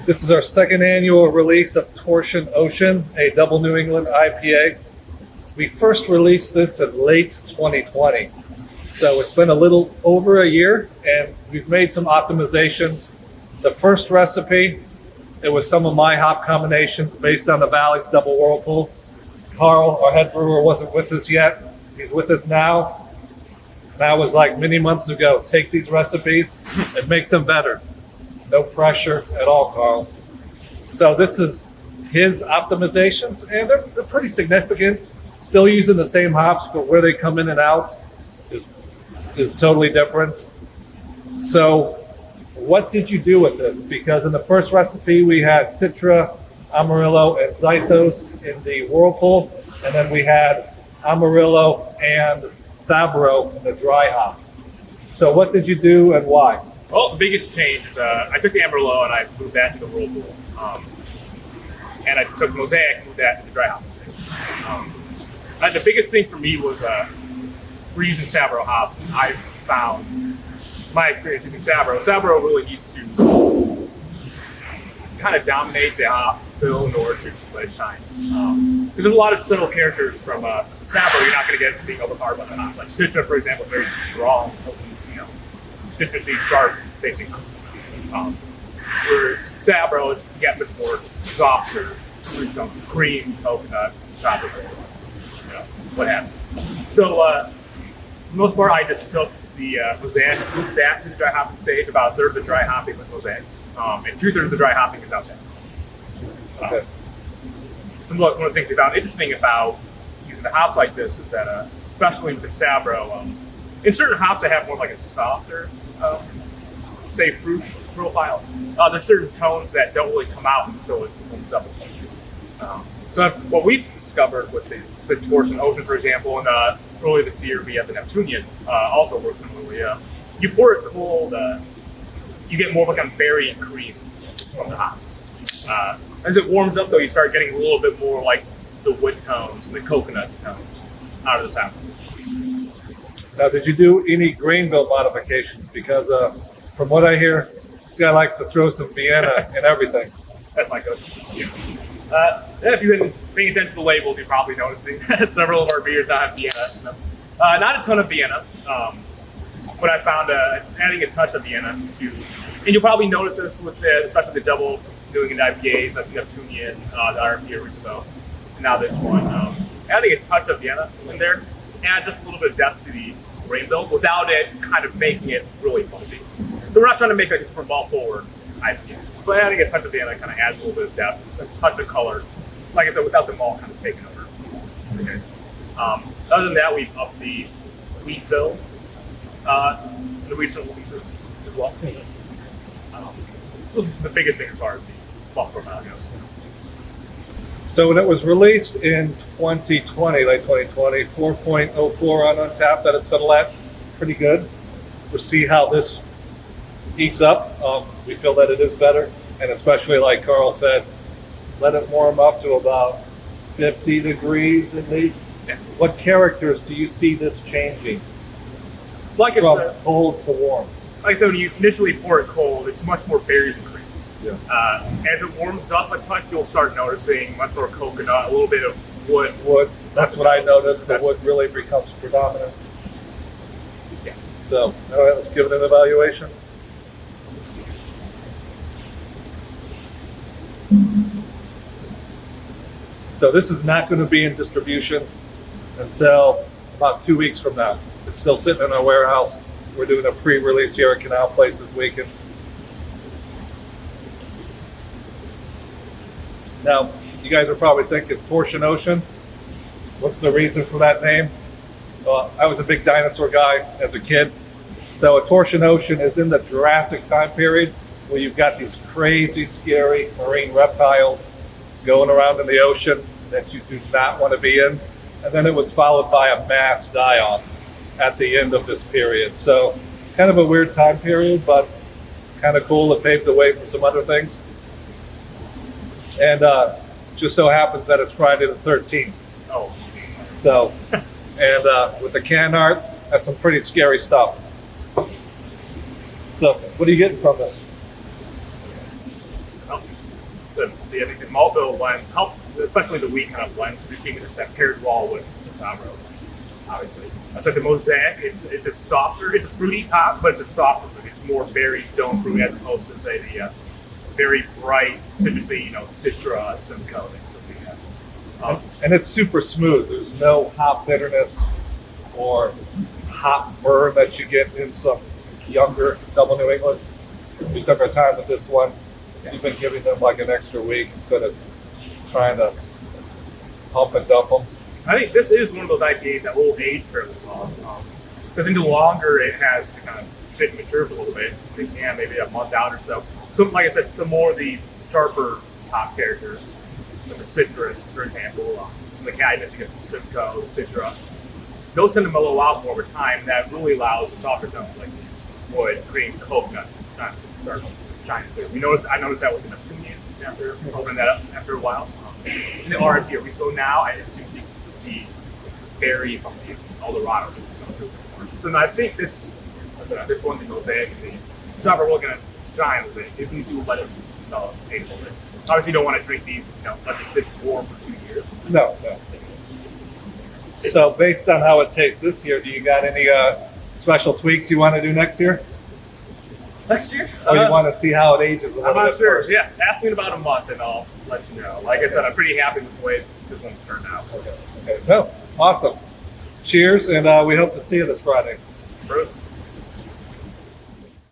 This is our second annual release of Toarcian Ocean, a double New England IPA. We first released this in late 2020. So it's been a little over a year and we've made some optimizations. The first recipe, it was some of my hop combinations based on the Valley's Double Whirlpool. Carl, our head brewer, wasn't with us yet. He's with us now. That was like many months ago. Take these recipes and make them better. No pressure at all, Carl. So this is his optimizations, and they're pretty significant. Still using the same hops, but where they come in and out is totally different. So what did you do with this? Because in the first recipe, we had Citra, Amarillo, and Zythos in the Whirlpool, and then we had Amarillo and Sabro in the dry hop. So what did you do and why? Well, the biggest change is I took the Amarillo and I moved that into the Whirlpool. And I took Mosaic and moved that into the dry hop. The biggest thing for me was we're using Sabro hops. I found my experience using Sabro really needs to kind of dominate the hop bill in order to let it shine. Because there's a lot of subtle characters from Sabro you're not going to get being overpowered by the hops. Like Citra, for example, is very strong, citrusy, sharp, basically. Whereas Sabro is get much more softer, cream, coconut, chocolate, what have you. So, for the most part, I just took the Mosaic, moved that to the dry hopping stage. About a third of the dry hopping was Mosaic, and 2/3 of the dry hopping is outside. Okay. And look, one of the things I found interesting about using the hops like this is that, especially with the Sabro, in certain hops that have more like a softer, say, fruit profile, there's certain tones that don't really come out until it warms up. So what we've discovered with the Toarcian Ocean, for example, and earlier this year we have the Neptunian, also works similarly. You pour it cold, you get more of like a berry and cream from the hops. As it warms up, though, you start getting a little bit more like the wood tones and the coconut tones out of the sample. Now, did you do any grain bill modifications? Because from what I hear, this guy likes to throw some Vienna in everything. That's my go-to. If you've been paying attention to the labels, you're probably noticing that several of our beers now have Vienna in them. Not a ton of Vienna, but I found adding a touch of Vienna to, and you'll probably notice this with especially the double New England IPAs like the Neptunian, the RPA Roosevelt, and now this one. Adding a touch of Vienna in there adds just a little bit of depth to the grain bill without it kind of making it really funky. So we're not trying to make like a super malt forward IPA, but adding a touch of Vienna kind of adds a little bit of depth, a touch of color, like I said, without the malt kind of taking over. Okay. Other than that, we've upped the wheat bill, the recent releases as well. Those are the biggest thing as far as the malt profile goes. So when it was released in 2020, late 2020, 4.04 on Untappd that it settled at, pretty good. We'll see how this heats up. We feel that it is better, and especially like Carl said, let it warm up to about 50 degrees at least. Yeah. What characters do you see this changing Like I from said, cold to warm? like I said, when you initially pour it cold, it's much more berries and cream. Yeah. As it warms up a touch, you'll start noticing much more coconut, a little bit of wood. Wood. That's what I noticed. The wood really becomes predominant. Yeah. So, all right, let's give it an evaluation. So this is not going to be in distribution until about 2 weeks from now. It's still sitting in our warehouse. We're doing a pre-release here at Canal Place this weekend. Now, you guys are probably thinking Toarcian Ocean. What's the reason for that name? Well, I was a big dinosaur guy as a kid. So a Toarcian Ocean is in the Jurassic time period where you've got these crazy, scary marine reptiles going around in the ocean that you do not want to be in. And then it was followed by a mass die-off at the end of this period. So kind of a weird time period, but kind of cool. It paved the way for some other things. And just so happens that it's Friday the 13th. Oh. So, and with the can art, that's some pretty scary stuff. So, what are you getting from this? Well, I think the malt bill blend helps, especially the wheat kind of blends. The creaminess that pairs well with the sour. Obviously, I said the mosaic. It's a softer. It's a fruity hop, but it's a softer fruit. It's more berry stone fruit as opposed to say the very bright citrusy, Citra Simcoe. And it's super smooth. There's no hop bitterness or hop burn that you get in some younger double New Englands. We took our time with this one. We've been giving them like an extra week instead of trying to pump and dump them. I think this is one of those IPAs that will age fairly well. I think the longer it has to kind of sit and mature for a little bit, it can maybe a month out or so. So, like I said, some more of the sharper hop characters, like the citrus, for example, some of the cadiness you get from Simcoe, Citra, those tend to mellow out more over time. And that really allows the softer tones like wood, cream, coconut, not start shining through. I noticed that with the Neptunian after opening that up after a while. In the RIP we go now, I assume the berry from the Eldorado. So I think this one, the mosaic and the sour, we're going to shine a little bit if you do let it age a little bit. Obviously, you don't want to drink these, let them sit warm for 2 years. No. So based on how it tastes this year, do you got any special tweaks you want to do next year? Next year? Or you want to see how it ages a little I'm not bit sure. first? Yeah, ask me in about a month and I'll let you know. Like I said, I'm pretty happy with the way this one's turned out. Okay. No, awesome. Cheers, and we hope to see you this Friday. Bruce?